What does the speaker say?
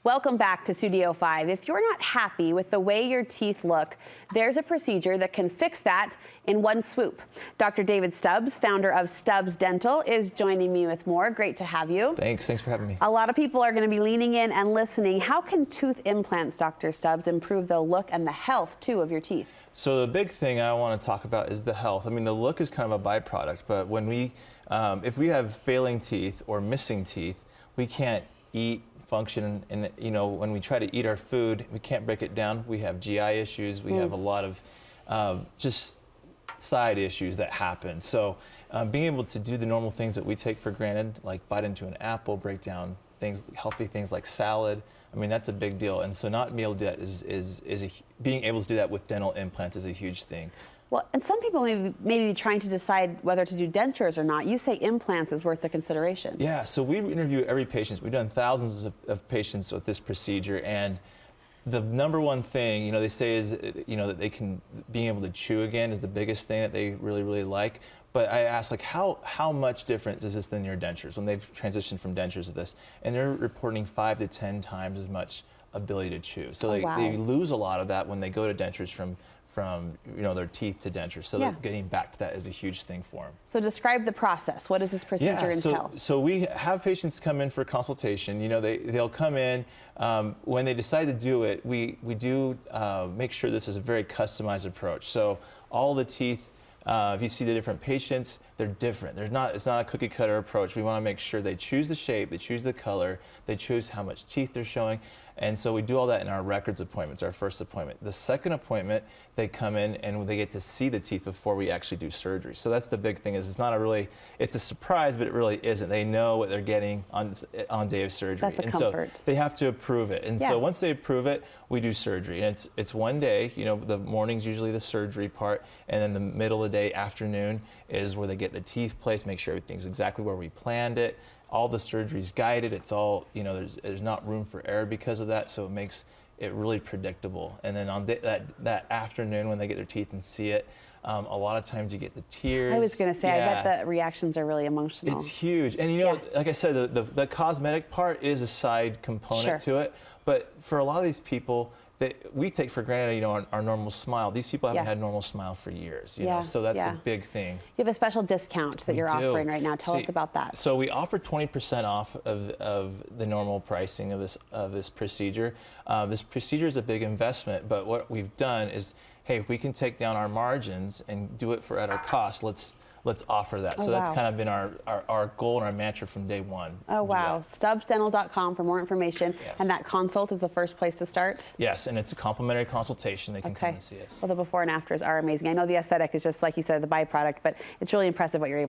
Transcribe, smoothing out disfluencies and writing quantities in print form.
Welcome back to Studio 5. If you're not happy with the way your teeth look, there's a procedure that can fix that in one swoop. Dr. David Stubbs, founder of Stubbs Dental, is joining me with more. Great to have you. Thanks for having me. A lot of people are going to be leaning in and listening. How can tooth implants, Dr. Stubbs, improve the look and the health, too, of your teeth? So the big thing I want to talk about is the health. I mean, the look is kind of a byproduct, but when we, if we have failing teeth or missing teeth, we can't eat, function, and when we try to eat our food, we can't break it down. We have GI issues. We have a lot of just side issues that happen. So being able to do the normal things that we take for granted, like bite into an apple, break down things, healthy things like salad, I mean, that's a big deal. And so not being able to do that being able to do that with dental implants is a huge thing. Well, and some people may be trying to decide whether to do dentures or not. You say implants is worth the consideration. Yeah, so we interview every patient. We've done thousands of patients with this procedure, and the number one thing, they say is, that they can, being able to chew again is the biggest thing that they really, really like. But I asked, like, how much difference is this than your dentures when they've transitioned from dentures to this? And they're reporting 5 to 10 times as much ability to chew. So they lose a lot of that when they go to dentures from their teeth to dentures. So that getting back to that is a huge thing for them. So describe the process. What does this procedure entail? So we have patients come in for consultation. They'll come in. When they decide to do it, we do make sure this is a very customized approach. So all the teeth, if you see the different patients, they're different. It's not a cookie cutter approach. We want to make sure they choose the shape, they choose the color, they choose how much teeth they're showing. And so we do all that in our records appointments, our first appointment. The second appointment, they come in and they get to see the teeth before we actually do surgery. So that's the big thing, is it's a surprise, but it really isn't. They know what they're getting on day of surgery. That's a comfort. So they have to approve it. And so once they approve it, we do surgery. And it's one day, the morning's usually the surgery part, and then the middle of the day, afternoon, is where they get the teeth placed, make sure everything's exactly where we planned it. All the surgery's guided. It's all, there's not room for error because of that, so it makes it really predictable. And then on that afternoon when they get their teeth and see it, a lot of times you get the tears. I was going to say, I bet the reactions are really emotional. It's huge. And like I said, the cosmetic part is a side component to it, but for a lot of these people, we take for granted, our normal smile. These people haven't had a normal smile for years, so that's a big thing. You have a special discount that you're offering right now. Tell us about that. So we offer 20% off of the normal pricing of this procedure. This procedure is a big investment, but what we've done is, hey, if we can take down our margins and do it at our cost, let's offer that. So that's kind of been our goal and our mantra from day one. Oh, wow. StubbsDental.com for more information. Yes. And that consult is the first place to start? Yes, and it's a complimentary consultation. They can come and see us. Well, the before and afters are amazing. I know the aesthetic is just, like you said, the byproduct, but it's really impressive what you're able